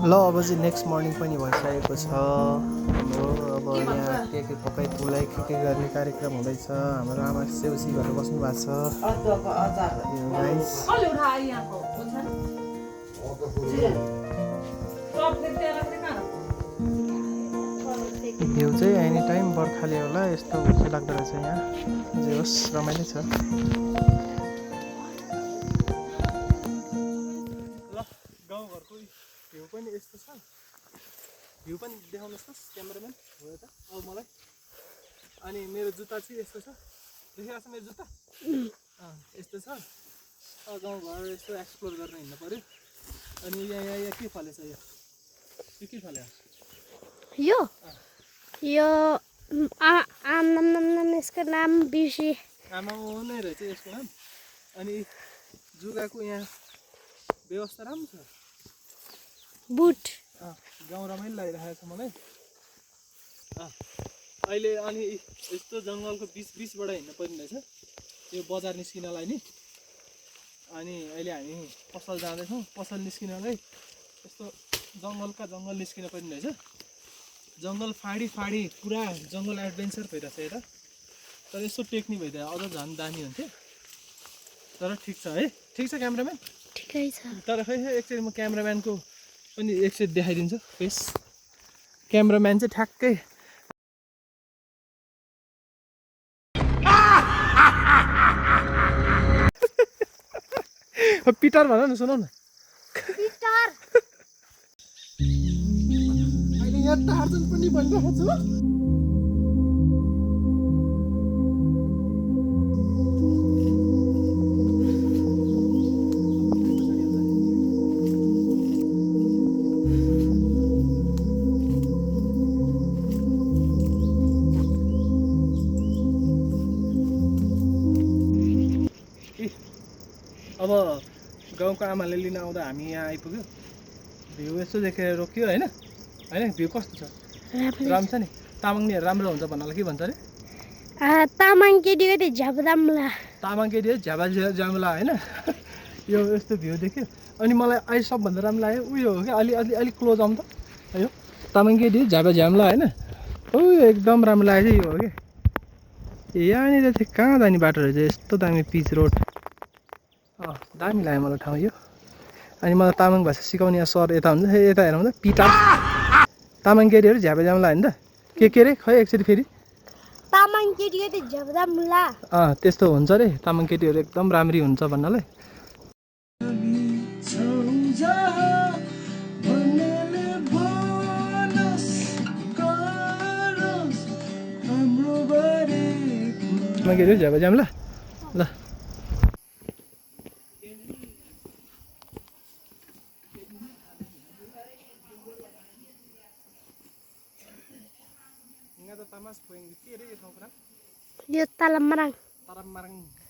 ल अब चाहिँ नेक्स्ट मर्निङ पनि भइसकेको छ हाम्रो। अब यहाँ के पकाइ तुलाइ के गर्ने कार्यक्रम हुँदैछ। हाम्रो आमा सेउसी गरेर बस्नु भएको छ। भ्यू चाहिँ एनी टाइम बर्खाले होला यस्तो खुसी लाग्दो रहेछ यहाँ। जे होस् रमाइलो छ। ल गाउँघरको भ्यू पनि यस्तो छ। भ्यू पनि देखाउनुहोस् त क्यामेराम्यान हो त अब मलाई। अनि मेरो जुत्ता चाहिँ यस्तो छ, देखिरहेको छ मेरो जुत्ता यस्तो छ। गाउँघर यस्तो एक्सप्लोर गर्न हिँड्नु पर्यो। अनि यहाँ के फलेछ यो के फल्यो यो यसको नाम बिर्सी आमा नै रहेछ यसको नाम। अनि जुगाको यहाँ व्यवस्था राम्रो छ। बुट गाउँ रमाइलो लागिरहेको छ मलाई अहिले। अनि यस्तो जङ्गलको बिचबाट हिँड्नु पर्ने रहेछ यो बजार निस्किनलाई नि। अनि अहिले हामी पसल जाँदैछौँ। पसल निस्किनलाई यस्तो जङ्गल निस्किन पर्ने रहेछ। जङ्गल फाडी पुरा जङ्गल एडभेन्चर भइरहेछ यता। तर यसो टेक्निक भइदियो अझ झन् दामी हुन्थ्यो। तर ठिक छ है, ठिक छ क्यामेराम्यान ठिकै छ। तर खै एकचोटि म क्यामेराम्यानको पनि एकचोटि देखाइदिन्छु फेस। क्यामेराम्यान चाहिँ ठ्याक्कै पिटर भन न, सुनौ न पिटर। अहिले यहाँ टार्जन पनि भनिरहेको छु। अब गाउँको आमाले लिन आउँदा हामी यहाँ आइपुग्यो। भ्यू यसो देखेर रोक्यो होइन। भ्यू कस्तो छ? राम्रो छ नि। तामाङनीहरू राम्रो हुन्छ भन्नाले के भन्छ अरे? तामाङ केटीको त्यो झ्याबदामला। तामाङ केटी झ्याबा जामुला होइन। यो यस्तो भ्यू देख्यो। अनि मलाई अहिले सबभन्दा राम्रो लाग्यो उयो हो क्या। अलिक क्लोज आउँ त यो तामाङ केटी झ्याबा झ्यामुला होइन। एकदम राम्रो लाग्यो यो हो कि। यहाँनिर चाहिँ कहाँ जाने बाटो रहेछ यस्तो दामी पिच रोड। दामी लाग्यो मलाई ठाउँ यो। अनि मलाई तामाङ भाषा सिकाउने यहाँ सर यता हुन्छ। यता हेरौँ त पिटा तामाङ केटीहरू झ्याबा झ्यामुला होइन त के अरे खै एकचोटि फेरि। तामाङ केटीको त्यो झ्याबदामला त्यस्तो हुन्छ अरे। तामाङ केटीहरू एकदम राम्री हुन्छ भन्नाले। तामाङ केटीहरू झ्याबा झ्यामुला ल। यो तालमराङ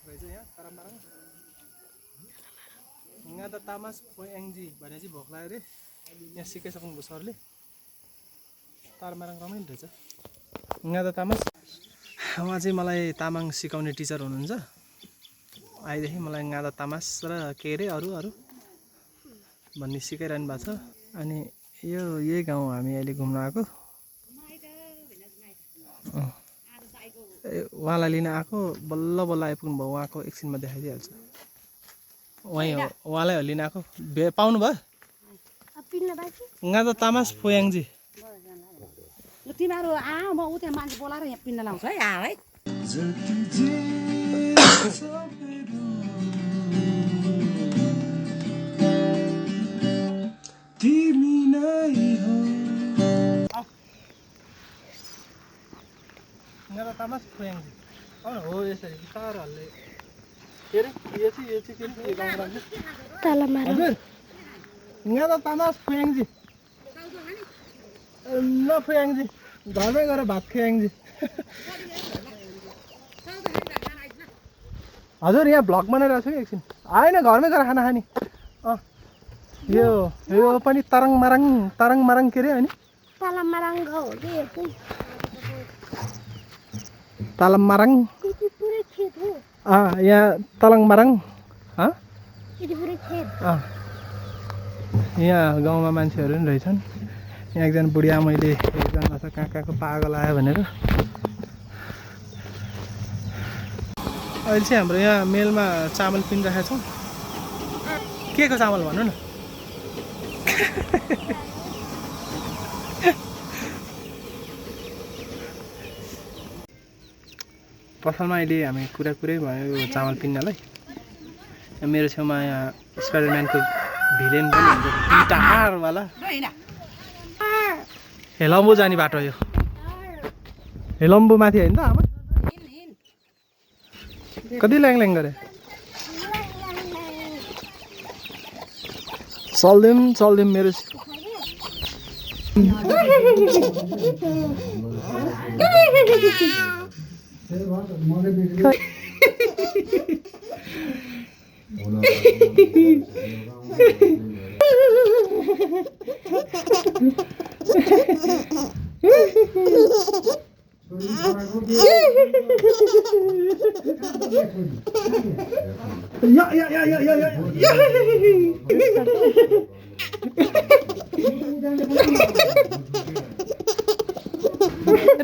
रहेछ यहाँ। तारामराङ यहाँ त तामास फोयाङजी भने चाहिँ भोक लाग्यो अरे। यहाँ सिकाइसक्नुभयो सरले। तारामराङ रमाइलो रहेछ। यहाँ त तामास उहाँ चाहिँ मलाई तामाङ सिकाउने टिचर हुनुहुन्छ। आएदेखि मलाई यहाँ त तामास र के अरे अरू भन्ने सिकाइरहनु भएको छ। अनि यही गाउँ हामी अहिले घुम्न आएको। उहाँलाई लिन आएको बल्ल आइपुग्नु भयो। उहाँको एकछिनमा देखाइदिइहाल्छु। उहाँलाई लिन आएको पाउनु भयो। यहाँ त तामास फोयाङजी तिमीहरू म उता मान्छे बोलाएर यहाँ पिन्न लाउँछ है है। यहाँ त तामास फोयाङजी हो यसरी बिस्तारो हल्ले के अरे यो चाहिँ के अरे गाउँ लाग्छ तालमराङ। हजुर यहाँ त तामास फोयाङजी ल फोयाङजी घरमै गएर भात फोयाङजी। हजुर यहाँ भ्लग बनाइरहेको छु कि एकछिन होइन घरमै गएर खाना खाने। यो पनि ताराङमाराङ के अरे होइन। तालमराङ हो तालमराङ यहाँ तालमराङ यहाँ गाउँमा मान्छेहरू पनि रहेछन्। यहाँ एकजना बुढिया मैले एकजना छ कहाँ कहाँको पागल आयो भनेर। अहिले चाहिँ हाम्रो यहाँ मेलमा चामल पिनिरहेको छौँ। के को चामल भन्नु न? पसलमा अहिले हामी कुरै भयो चामल पिन्नलाई। मेरो छेउमा यहाँ स्पाइडरम्यानको भिलेन पनि हुन्छ, गिटारवाला। हेलम्बु जाने बाटो यो। हेलम्बु माथि होइन त आमा? कति ल्याङ गरे? चल्दिम मेरो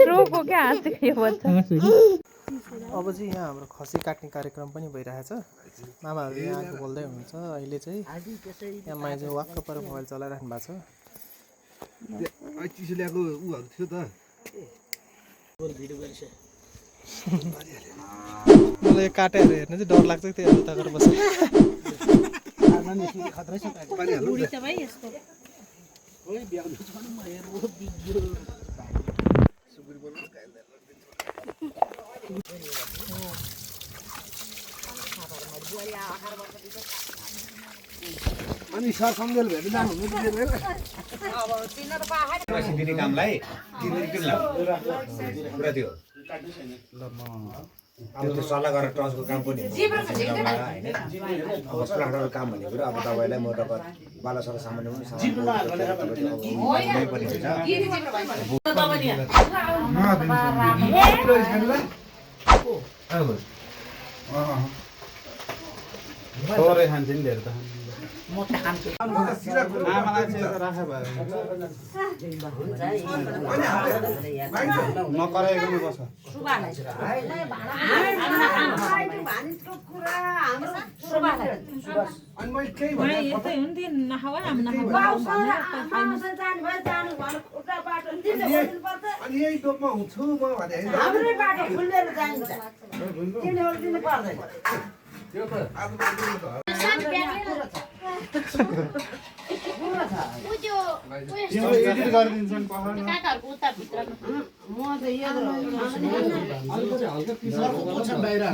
रोको क्या हाँसेको यो बच्चा। अब चाहिँ यहाँ हाम्रो खसी काट्ने कार्यक्रम पनि भइरहेछ। मामाहरू यहाँ आएको बोल्दै हुनुहुन्छ। अहिले चाहिँ यहाँ माइजू वाक्क पर मोबाइल चलाइराख्नु भएको छ। चिसो ल्याएको उहरू थियो त मलाई काटेर हेर्नु चाहिँ डर लाग्छ। त्यो उता गरेर बस्छ। अनि सर सम्झेल भेट्नु जानु दिने कामलाई किन पुरा थियो अब त्यो सल्लाह गरेर ट्रस्टको काम पनि होइन। हस्पिटलको काम भनेको अब तपाईँलाई म बालासर सामान्य पनि थोरै खान्छ नि धेरै त नकराइकन बस्छ। अनि यही टोपमा हुन्छु म भने एडिट गरिदिन्छन्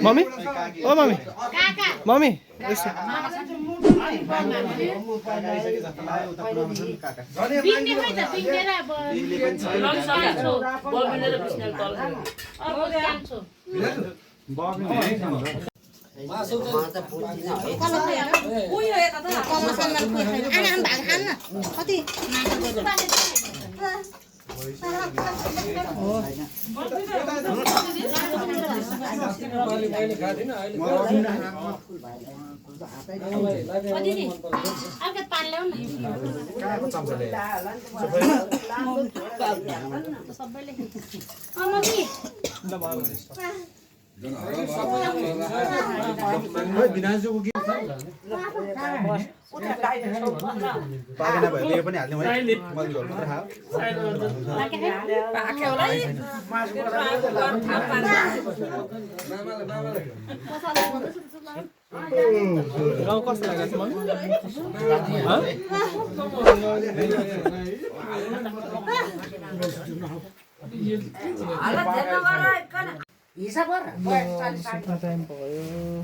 मम्मी ओ मम्मी मम्मी पाकेन भयो यो पनि हाल्ने मैले झोल मात्र खाऊ गाउँ कस्तो लागेको छ मम्मी? टाइम भयो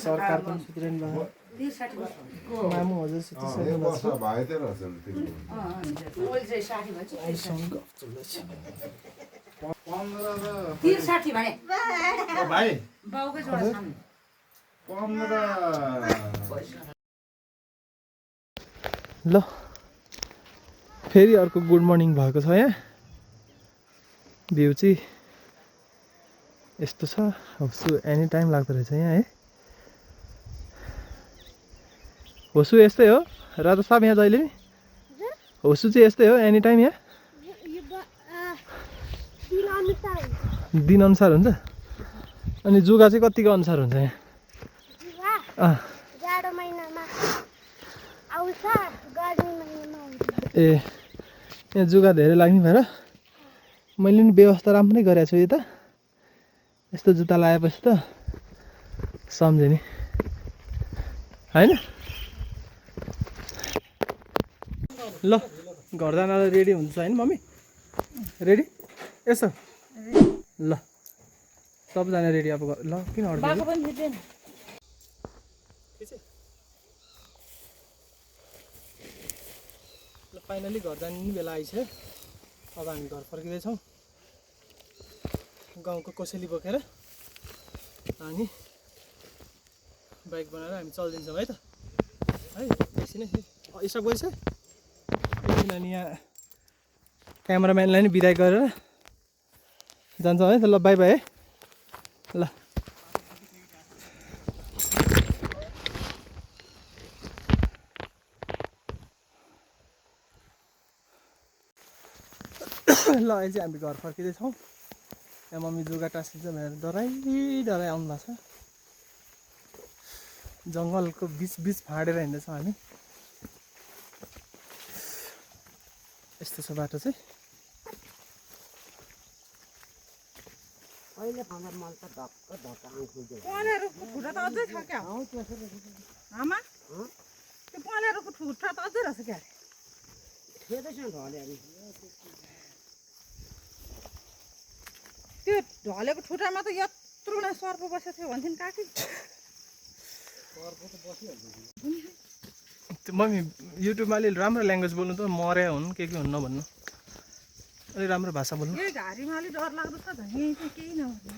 सरकार पनि सुत्रिनु भयो। मामु हजुर सुतिसक्नु ल फेरि अर्को गुड मर्निङ भएको छ। यहाँ भ्यू चाहिँ यस्तो छ। अब एनी टाइम लाग्दो रहेछ यहाँ है। होसु यस्तै हो राजा साहब यहाँ जहिले नि होसु चाहिँ यस्तै हो एनी टाइम यहाँ दिनअनुसार हुन्छ अनि जुगा चाहिँ कतिको अनुसार हुन्छ यहाँ जाडो महिनामा आउँछ गर्मी महिनामा आउँछ ए यहाँ जुगा धेरै लाग्ने भएर मैले नि व्यवस्था राम्रै गरेको छु यता यस्तो जुत्ता लगाएपछि त सम्झेँ नि होइन ल घर जान रेडी हुन्छ होइन मम्मी रेडी यसो ल सबजना रेडी अब ल किन अड्किन्छ ल फाइनली घर जाने नि बेला आइसक्यो अब हामी घर फर्किँदैछौँ गाउँको कोसेली बोकेर अनि बाइक बनाएर हामी चलिदिन्छौँ है त है एकछिन यसो गइछ एकछिन अनि यहाँ क्यामेराम्यानलाई नि बिदाई गरेर जान्छौँ है त ल बाई बाई है ल ल अहिले चाहिँ हामी घर फर्किँदैछौँ यहाँ मम्मी जुगा टाँसिन्छ भनेर डराइ आउनु भएको छ जङ्गलको बिच फाँडेर हिँड्दैछौँ हामी यस्तो छ बाटो चाहिँ पनेरुको ठुटा त अझै छ क्या आमा त्यो पनेरुको ठुटा त अझै रहेछ क्या त्यो ढलेको ठुटामा त यत्रो नै सर्प बसेको थियो भन्थ्यो नि काकी त्यो मम्मी युट्युबमा अलि राम्रो ल्याङ्ग्वेज बोल्नु त मर्या हुनु के हुन्न भन्नु अलिक राम्रो भाषा बोल्नु यही घारीमा अलिक डर लाग्दो छ त यहीँ चाहिँ केही नहुने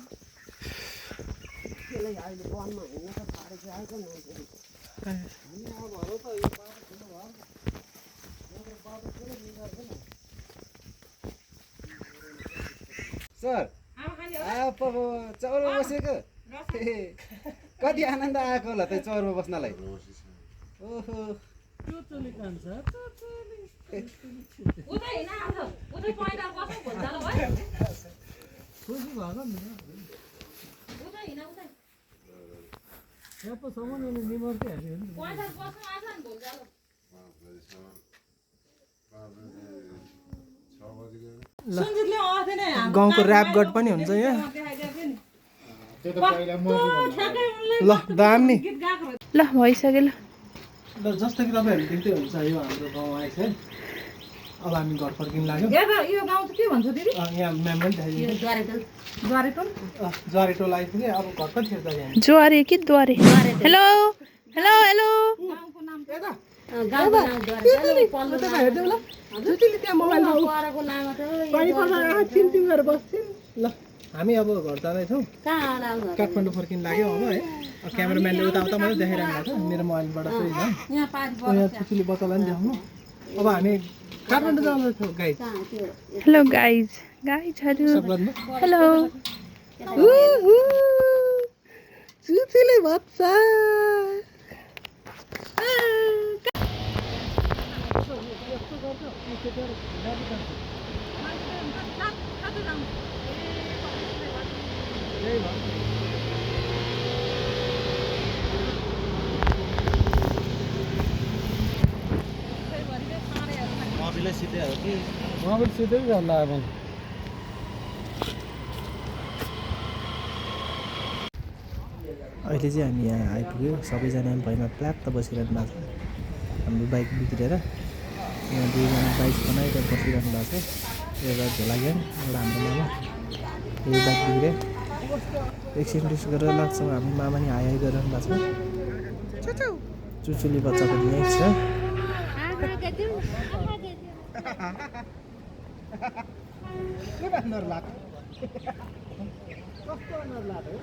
सर चौरमा बसेको कति आनन्द आएको होला त चौरमा बस्नलाई ओहो गाउँको ऱ्याप गड पनि हुन्छ यहाँ ल दामी ल भइसक्यो ल ल जस्तो कि तपाईँहरू देख्दै हुन्छ यो हाम्रो गाउँ आएछ है अब हामी घर फर्किनु लाग्यो यो गाउँ चाहिँ के भन्छ दिदी यहाँ म्याम पनि देखाइदिनु ज्वारेटोल ज्वारेटोल आइपुग्यो अब घर कतिखेर जाने हामी ज्वारे कि द्वारे हेलो हेलो हेलो गाउँको नाम ल हामी अब घर जाँदैछौँ काठमाडौँ फर्किनु लाग्यो अब है क्यामेराम्यानले उता मात्रै देखाइरहनु भएको छ मेरो मोबाइलबाट चाहिँ यहाँ छुचुली बच्चालाई पनि देखाउनु अब हामी काठमाडौँ जाँदैछौँ गाइज हेलो गाइजहरू हेलो छुचुली बच्चा सिधै गर्ला अब अहिले चाहिँ हामी यहाँ आइपुग्यो सबैजना भैँमा प्ल्याप्त बसिरहनु भएको छ हाम्रो बाइक बिग्रेर यहाँ दुईजना बाइक बनाएर बसिरहनु भएको छ एउटा झोला ग्याङ एउटा हाम्रो मामा यो बाइक बिग्रे एकछिन रेस्ट गरेर लाग्छौँ हाम्रो मामा नि हाई गरिरहनु भएको छ चुचुली बच्चा पनि यहीँ छ के भन्नु लाग्यो कस्तो अनुहार लाग्यो